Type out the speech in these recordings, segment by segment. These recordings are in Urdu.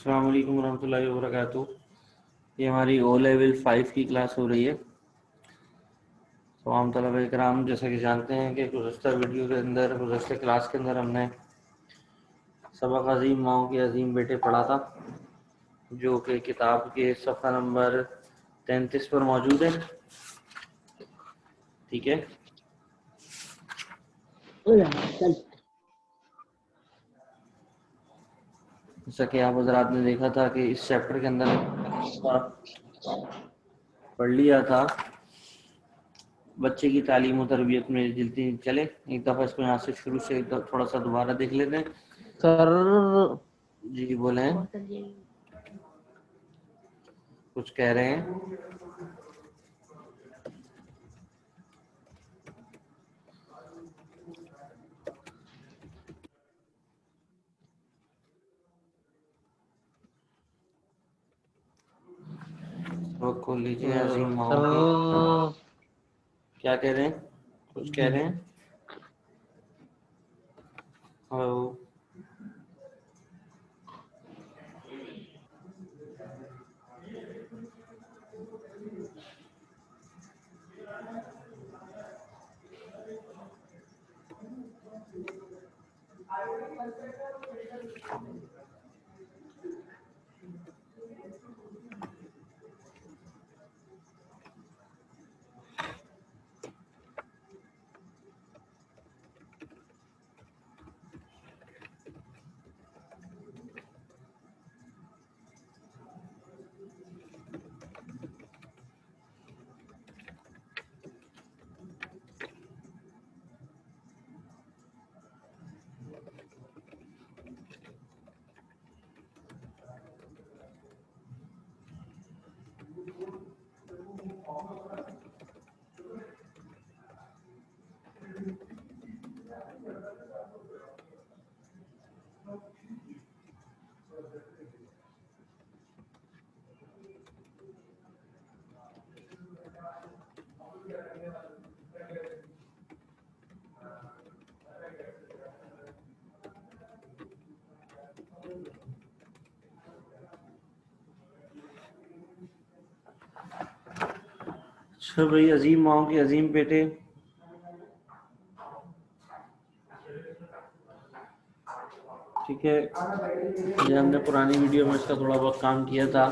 السلام علیکم ورحمۃ اللہ وبرکاتہ۔ یہ ہماری او لیول 5 کی کلاس ہو رہی ہے۔ تمام طلبہ کرام جیسا کہ جانتے ہیں کہ گزشتہ کلاس کے اندر ہم نے سبق عظیم ماؤں کے عظیم بیٹے پڑھا تھا، جو کہ کتاب کے صفحہ نمبر 33 پر موجود ہے۔ ٹھیک ہے، جیسا کہ آپ حضرات نے دیکھا تھا کہ اس چیپٹر کے اندر پڑھ لیا تھا بچے کی تعلیم و تربیت میں جلدی چلے ایک دفعہ اس کو یہاں سے شروع سے تھوڑا سا دوبارہ دیکھ لیتے ہیں۔ سر جی بولیں، کچھ کہہ رہے ہیں؟ کھول لیجیے عظیم ماؤں کی۔ کیا کہہ رہے ہیں؟ کچھ کہہ رہے ہیں؟ ہلو، اچھا بھائی، عظیم ماؤں کے عظیم بیٹے، ٹھیک ہے، یہ ہم نے پرانی ویڈیو میں اس کا تھوڑا بہت کام کیا تھا۔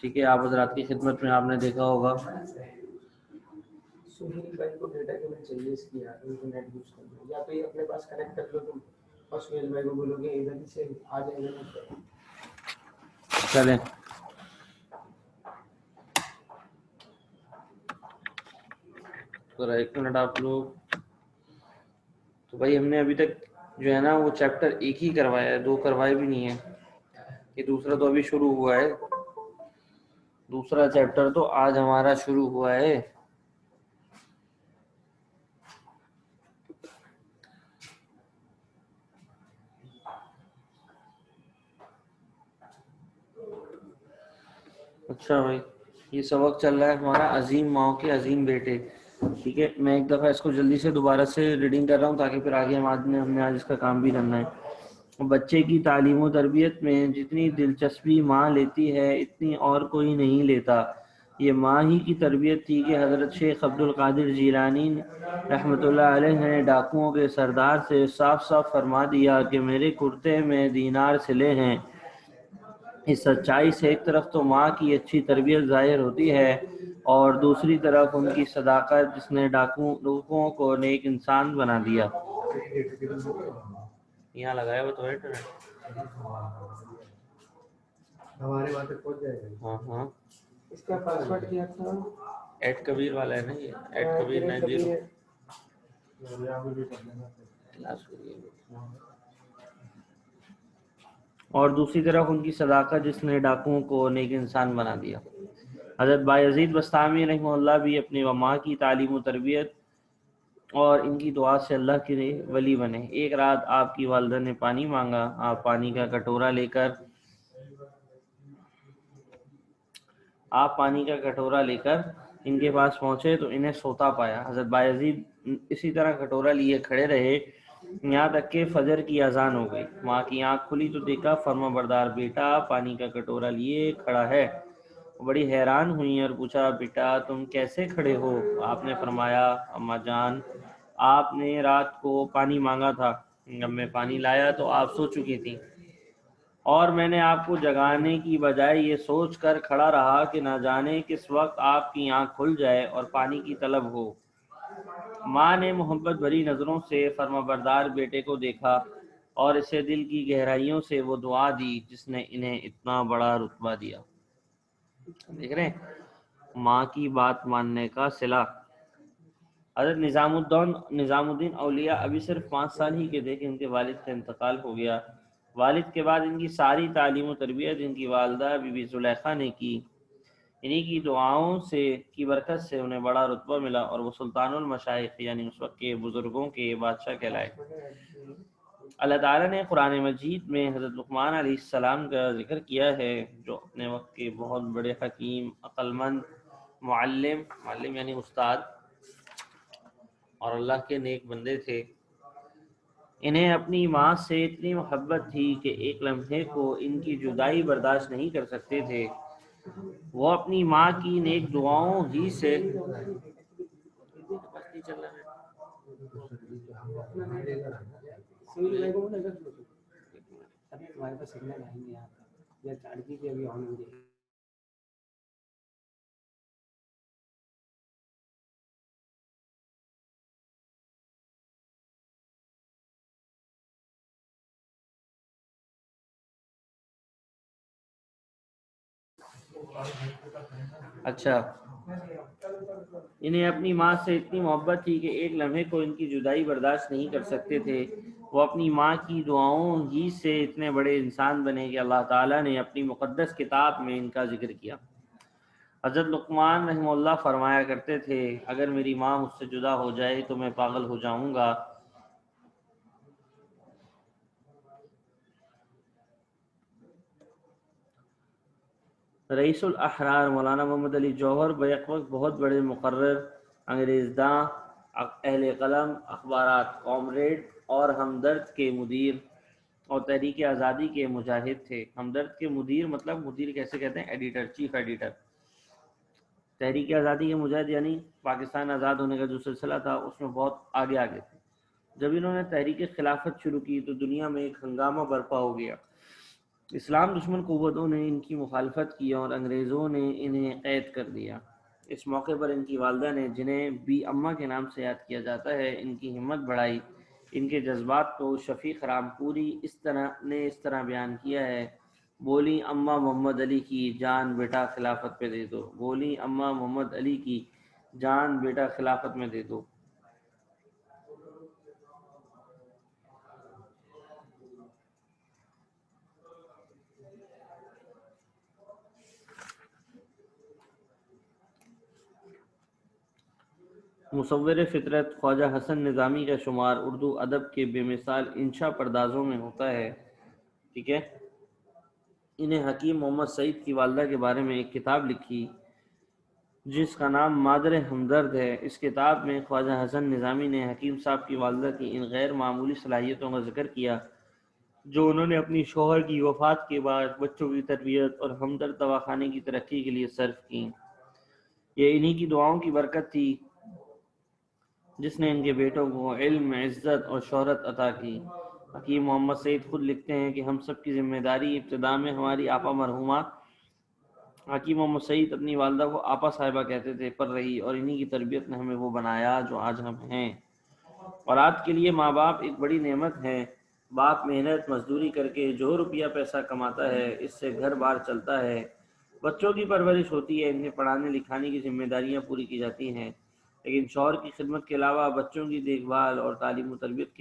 ٹھیک ہے، آپ حضرات کی خدمت میں آپ نے دیکھا ہوگا۔ سہیل بھائی کو ڈیٹا کیبل چاہیے اس کی، انٹرنیٹ یوز کر لو یا تو یہ اپنے پاس کنیکٹ کر لو تم، اور سہیل بھائی کو بولو کہ ادھر سے آ جائے گا۔ چلیں، ذرا ایک منٹ آپ لوگ۔ تو بھائی ہم نے ابھی تک جو ہے نا وہ چیپٹر ایک ہی کروایا ہے، دو کروائے بھی نہیں ہے۔ یہ دوسرا تو ابھی شروع ہوا ہے، دوسرا چیپٹر تو آج ہمارا شروع ہوا ہے۔ اچھا بھائی، یہ سبق چل رہا ہے ہمارا عظیم ماؤں کے عظیم بیٹے۔ ٹھیک ہے، میں ایک دفعہ اس کو جلدی سے دوبارہ سے ریڈنگ کر رہا ہوں تاکہ پھر آگے ہم نے آج اس کا کام بھی کرنا ہے۔ بچے کی تعلیم و تربیت میں جتنی دلچسپی ماں لیتی ہے اتنی اور کوئی نہیں لیتا۔ یہ ماں ہی کی تربیت تھی کہ حضرت شیخ عبد القادر جیلانی رحمۃ اللہ علیہ نے ڈاکوؤں کے سردار سے صاف صاف فرما دیا کہ میرے کرتے میں دینار سلے ہیں۔ اس سچائی سے ایک طرف تو ماں کی اچھی تربیت ظاہر ہوتی ہے اور دوسری طرف ان کی صداقت جس نے ڈاکوؤں کو نیک انسان بنا دیا۔ یہاں لگایا ہوا تو ہے ہمارے وہاں تک پہنچ جائے گا۔ ہاں ہاں، اس کا پاسورڈ کیا تھا؟ ایٹ کبیر والا ہے نا، یہ ایٹ کبیر 90۔ اور دوسری طرف ان کی صداقت جس نے ڈاکوؤں کو نیک انسان بنا دیا۔ حضرت بایزید بستامی رحمہ اللہ بھی اپنی ماں کی تعلیم و تربیت اور ان کی دعا سے اللہ کے ولی بنے۔ ایک رات آپ کی والدہ نے پانی مانگا، آپ پانی کا کٹورا لے کر ان کے پاس پہنچے تو انہیں سوتا پایا۔ حضرت بایزید اسی طرح کٹورا لیے کھڑے رہے یہاں تک کہ فجر کی اذان ہو گئی۔ ماں کی آنکھ کھلی تو دیکھا فرما بردار بیٹا پانی کا کٹورا لیے کھڑا ہے۔ بڑی حیران ہوئی اور پوچھا بیٹا تم کیسے کھڑے ہو؟ آپ نے فرمایا اماں جان آپ نے رات کو پانی مانگا تھا، جب میں پانی لایا تو آپ سو چکی تھی، اور میں نے آپ کو جگانے کی بجائے یہ سوچ کر کھڑا رہا کہ نہ جانے کس وقت آپ کی آنکھ کھل جائے اور پانی کی طلب ہو۔ ماں نے محبت بھری نظروں سے فرما بردار بیٹے کو دیکھا اور اسے دل کی گہرائیوں سے وہ دعا دی جس نے انہیں اتنا بڑا رتبہ دیا۔ دیکھ رہے ہیں ماں کی بات ماننے کا صلہ۔ حضرت نظام الدین اولیاء ابھی صرف 5 سال ہی کے تھے کہ ان کے والد کا انتقال ہو گیا۔ والد کے بعد ان کی ساری تعلیم و تربیت ان کی والدہ بی بی زلیخا نے کی۔ انہی کی دعاؤں سے کی برکت سے انہیں بڑا رتبہ ملا اور وہ سلطان المشائخ یعنی اس وقت کے بزرگوں کے بادشاہ کہلائے۔ اللہ تعالیٰ نے قرآن مجید میں حضرت لقمان علیہ السلام کا ذکر کیا ہے جو اپنے وقت کے بہت بڑے حکیم، عقل مند، معلم یعنی استاد اور اللہ کے نیک بندے تھے۔ انہیں اپنی ماں سے اتنی محبت تھی کہ ایک لمحے کو ان کی جدائی برداشت نہیں کر سکتے تھے۔ وہ اپنی ماں کی نیک دعاؤں ہی سے ہمارے پاس سگنل آئیں گے یہاں پر یا چارجنگ بھی ابھی آن ہو جائے گی۔ اچھا انہیں اپنی ماں سے اتنی محبت تھی کہ ایک لمحے کو ان کی جدائی برداشت نہیں کر سکتے تھے۔ وہ اپنی ماں کی دعاؤں ہی سے اتنے بڑے انسان بنے کہ اللہ تعالیٰ نے اپنی مقدس کتاب میں ان کا ذکر کیا۔ حضرت لقمان رحمہ اللہ فرمایا کرتے تھے اگر میری ماں مجھ سے جدا ہو جائے تو میں پاگل ہو جاؤں گا۔ رئیس الاحرار مولانا محمد علی جوہر بیک وقت بہت بڑے مقرر، انگریز داں، اہل قلم، اخبارات، کامریڈ اور ہمدرد کے مدیر اور تحریک آزادی کے مجاہد تھے۔ ہمدرد کے مدیر مطلب مدیر کیسے کہتے ہیں؟ Editor, chief editor. تحریک آزادی کے مجاہد یعنی پاکستان آزاد ہونے کا جو سلسلہ تھا اس میں بہت آگے تھے۔ جب انہوں نے تحریک خلافت شروع کی تو دنیا میں ایک ہنگامہ برپا ہو گیا۔ اسلام دشمن قوتوں نے ان کی مخالفت کی اور انگریزوں نے انہیں قید کر دیا۔ اس موقع پر ان کی والدہ نے، جنہیں بی اماں کے نام سے یاد کیا جاتا ہے، ان کی ہمت بڑھائی۔ ان کے جذبات کو شفیق رامپوری اس طرح بیان کیا ہے، بولی اماں محمد علی کی جان بیٹا خلافت پہ دے دو، بولی اماں محمد علی کی جان بیٹا خلافت میں دے دو۔ مصور فطرت خواجہ حسن نظامی کا شمار اردو ادب کے بے مثال انشا پردازوں میں ہوتا ہے۔ ٹھیک ہے، انہیں حکیم محمد سعید کی والدہ کے بارے میں ایک کتاب لکھی جس کا نام مادر ہمدرد ہے۔ اس کتاب میں خواجہ حسن نظامی نے حکیم صاحب کی والدہ کی ان غیر معمولی صلاحیتوں کا ذکر کیا جو انہوں نے اپنی شوہر کی وفات کے بعد بچوں کی تربیت اور ہمدرد دواخانے کی ترقی کے لیے صرف کی۔ یہ انہی کی دعاؤں کی برکت تھی جس نے ان کے بیٹوں کو علم، عزت اور شہرت عطا کی۔ حکیم محمد سعید خود لکھتے ہیں کہ ہم سب کی ذمہ داری ابتدا میں ہماری آپا مرحومہ حکیم محمد سعید اپنی والدہ کو آپا صاحبہ کہتے تھے پر رہی، اور انہی کی تربیت نے ہمیں وہ بنایا جو آج ہم ہیں۔ اولاد کے لیے ماں باپ ایک بڑی نعمت ہے۔ باپ محنت مزدوری کر کے جو روپیہ پیسہ کماتا ہے اس سے گھر بار چلتا ہے، بچوں کی پرورش ہوتی ہے، انہیں پڑھانے لکھانے کی ذمہ داریاں پوری کی جاتی ہیں، لیکن شوہر کی خدمت کے علاوہ بچوں کی دیکھ بھال اور تعلیم و تربیت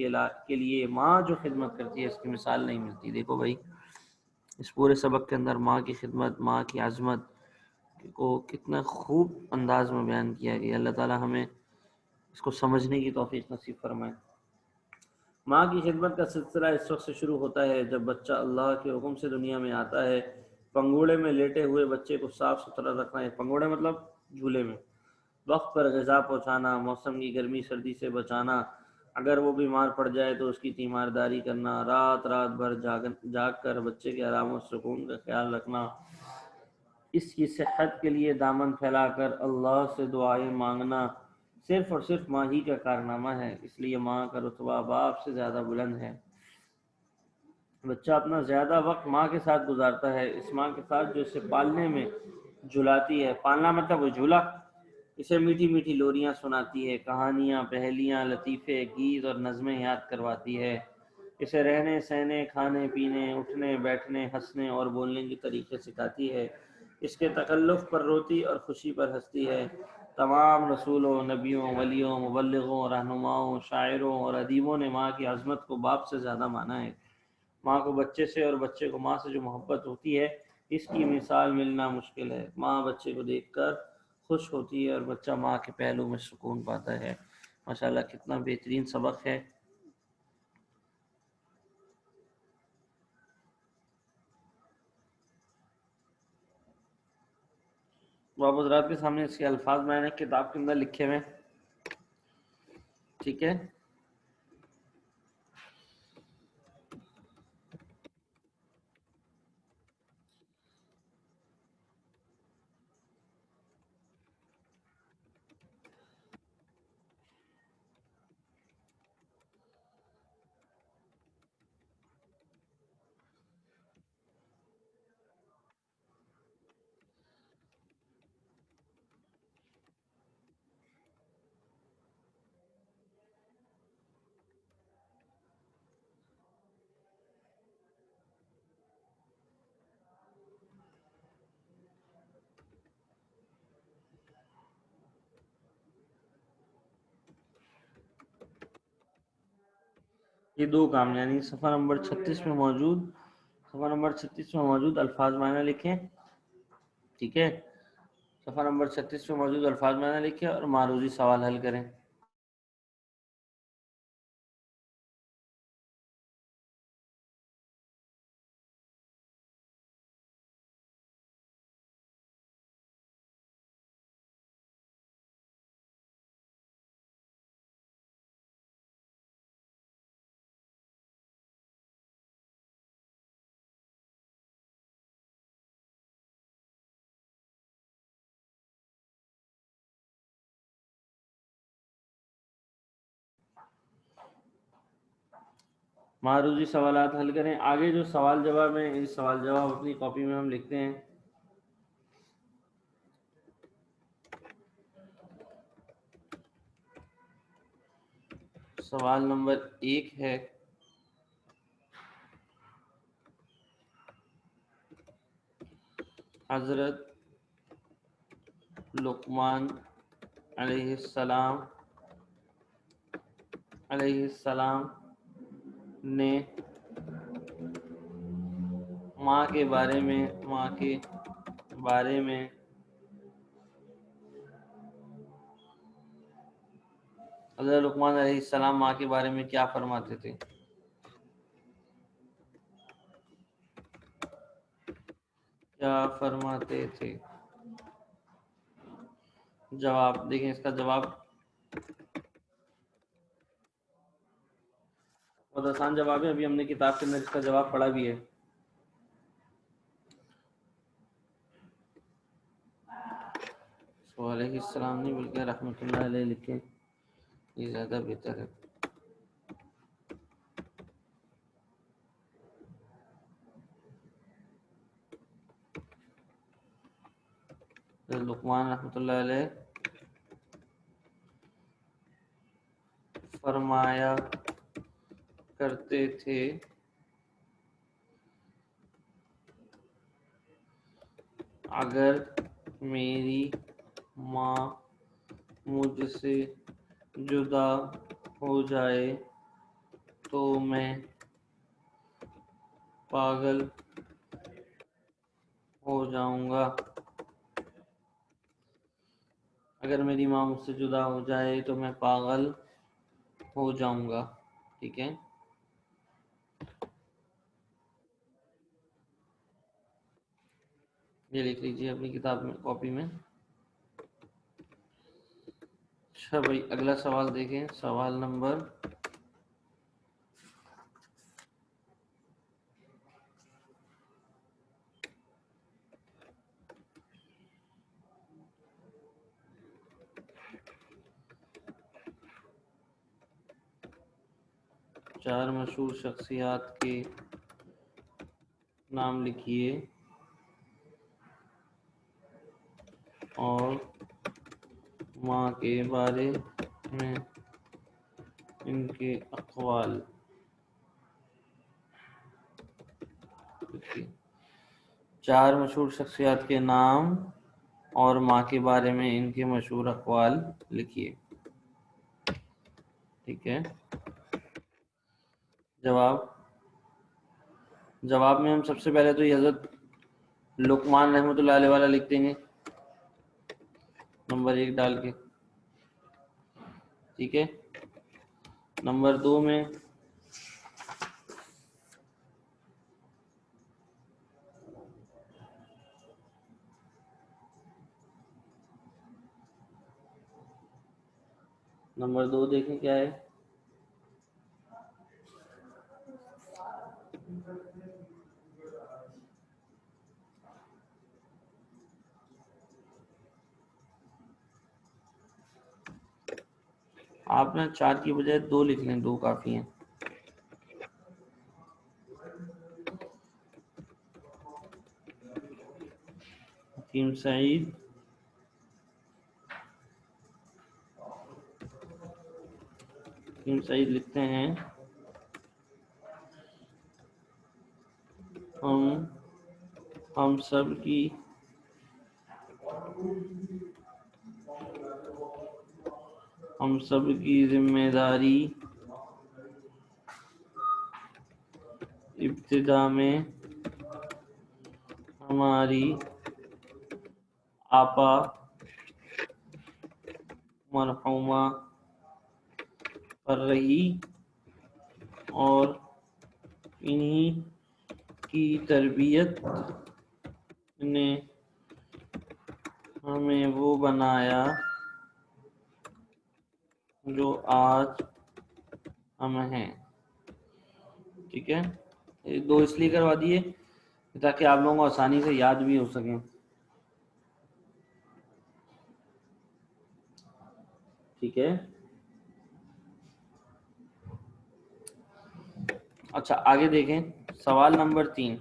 کے لیے ماں جو خدمت کرتی ہے اس کی مثال نہیں ملتی۔ دیکھو بھائی اس پورے سبق کے اندر ماں کی خدمت، ماں کی عظمت کو کتنا خوب انداز میں بیان کیا گیا۔ اللہ تعالی ہمیں اس کو سمجھنے کی توفیق نصیب فرمائے۔ ماں کی خدمت کا سلسلہ اس وقت سے شروع ہوتا ہے جب بچہ اللہ کے حکم سے دنیا میں آتا ہے۔ پنگوڑے میں لیٹے ہوئے بچے کو صاف ستھرا رکھنا ہے، پنگوڑے مطلب جھولے میں، وقت پر غذا پہنچانا، موسم کی گرمی سردی سے بچانا، اگر وہ بیمار پڑ جائے تو اس کی تیمارداری کرنا، رات رات بھر جاگ کر بچے کے آرام و سکون کا خیال رکھنا، اس کی صحت کے لیے دامن پھیلا کر اللہ سے دعائیں مانگنا صرف اور صرف ماں ہی کا کارنامہ ہے، اس لیے ماں کا رتبہ باپ سے زیادہ بلند ہے۔ بچہ اپنا زیادہ وقت ماں کے ساتھ گزارتا ہے، اس ماں کے ساتھ جو اسے پالنے میں جھلاتی ہے، پالنا مطلب وہ جھولا، اسے میٹھی میٹھی لوریاں سناتی ہے، کہانیاں، پہلیاں، لطیفے، گیت اور نظمیں یاد کرواتی ہے، اسے رہنے سہنے، کھانے پینے، اٹھنے بیٹھنے، ہنسنے اور بولنے کے طریقے سکھاتی ہے، اس کے تکلف پر روتی اور خوشی پر ہنستی ہے۔ تمام رسولوں، نبیوں، ولیوں، مبلغوں، رہنماؤں، شاعروں اور ادیبوں نے ماں کی عظمت کو باپ سے زیادہ مانا ہے۔ ماں کو بچے سے اور بچے کو ماں سے جو محبت ہوتی ہے، اس کی مثال ملنا مشکل ہے۔ ماں بچے کو دیکھ کر خوش ہوتی ہے اور بچہ ماں کے پہلو میں سکون پاتا ہے۔ ماشاءاللہ کتنا بہترین سبق ہے۔ وہ آپ حضرات کے سامنے اس کے الفاظ میں نے کتاب کے اندر لکھے ہوئے، ٹھیک ہے۔ یہ دو کام یعنی صفحہ نمبر 36 میں موجود الفاظ معنی لکھیں، ٹھیک ہے۔ صفحہ نمبر 36 میں موجود الفاظ معنی لکھیں اور معروضی سوال حل کریں۔ معروضی سوالات حل کریں۔ آگے جو سوال جواب ہیں، اس سوال جواب اپنی کاپی میں ہم لکھتے ہیں۔ سوال نمبر 1 ہے، حضرت لقمان علیہ السلام نے ماں کے بارے میں حضرت لقمان علیہ السلام ماں کے بارے میں کیا فرماتے تھے؟ جواب دیکھیں، اس کا جواب بہت آسان جواب ہے، ابھی ہم نے کتاب کے اندر اس کا جواب پڑھا بھی ہے۔ علیہ السلام نہیں بلکہ رحمۃ اللہ علیہ لکھیں، یہ زیادہ بہتر ہے۔ لقمان رحمۃ اللہ علیہ فرمایا کرتے تھے، اگر میری ماں مجھ سے جدا ہو جائے تو میں پاگل ہو جاؤں گا۔ اگر میری ماں مجھ سے جدا ہو جائے تو میں پاگل ہو جاؤں گا، ٹھیک ہے۔ یہ لکھ لیجیے اپنی کتاب میں، کاپی میں۔ اچھا بھائی، اگلا سوال دیکھیں، سوال نمبر 4 مشہور شخصیات کے نام لکھیے اور ماں کے بارے میں ان کے اقوال لکھیے۔ 4 مشہور شخصیات کے نام اور ماں کے بارے میں ان کے مشہور اقوال لکھیے۔ ٹھیک ہے، جواب میں ہم سب سے پہلے تو یہ حضرت لقمان رحمۃ اللہ علیہ والا لکھ دیں گے نمبر 1 ڈال کے۔ ٹھیک ہے، نمبر 2 میں نمبر 2 دیکھیں کیا ہے۔ آپ نے 4 کی بجائے 2 لکھ لیں، 2 کافی ہیں۔ حکیم سعید لکھتے ہیں ہم سب کی ذمہ داری ابتدا میں ہماری آپا مرحومہ پر رہی اور انہی کی تربیت نے ہمیں وہ بنایا جو آج ہم ہیں۔ ٹھیک ہے، 2 اس لیے کروا دیے تاکہ آپ لوگوں کو آسانی سے یاد بھی ہو سکیں۔ ٹھیک ہے، اچھا آگے دیکھیں، سوال نمبر 3۔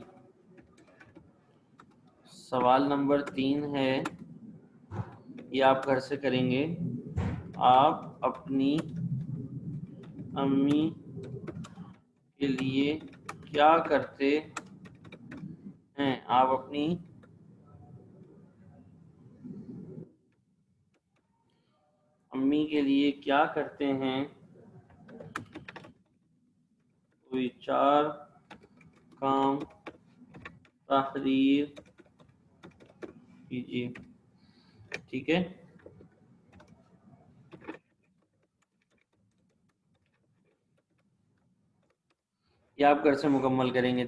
سوال نمبر 3 ہے، یہ آپ گھر سے کریں گے۔ آپ اپنی امی کے لیے کیا کرتے ہیں؟ آپ اپنی امی کے لیے کیا کرتے ہیں؟ کوئی 4 کام تحریر کیجیے۔ ٹھیک ہے، یہ آپ گھر سے مکمل کریں گے۔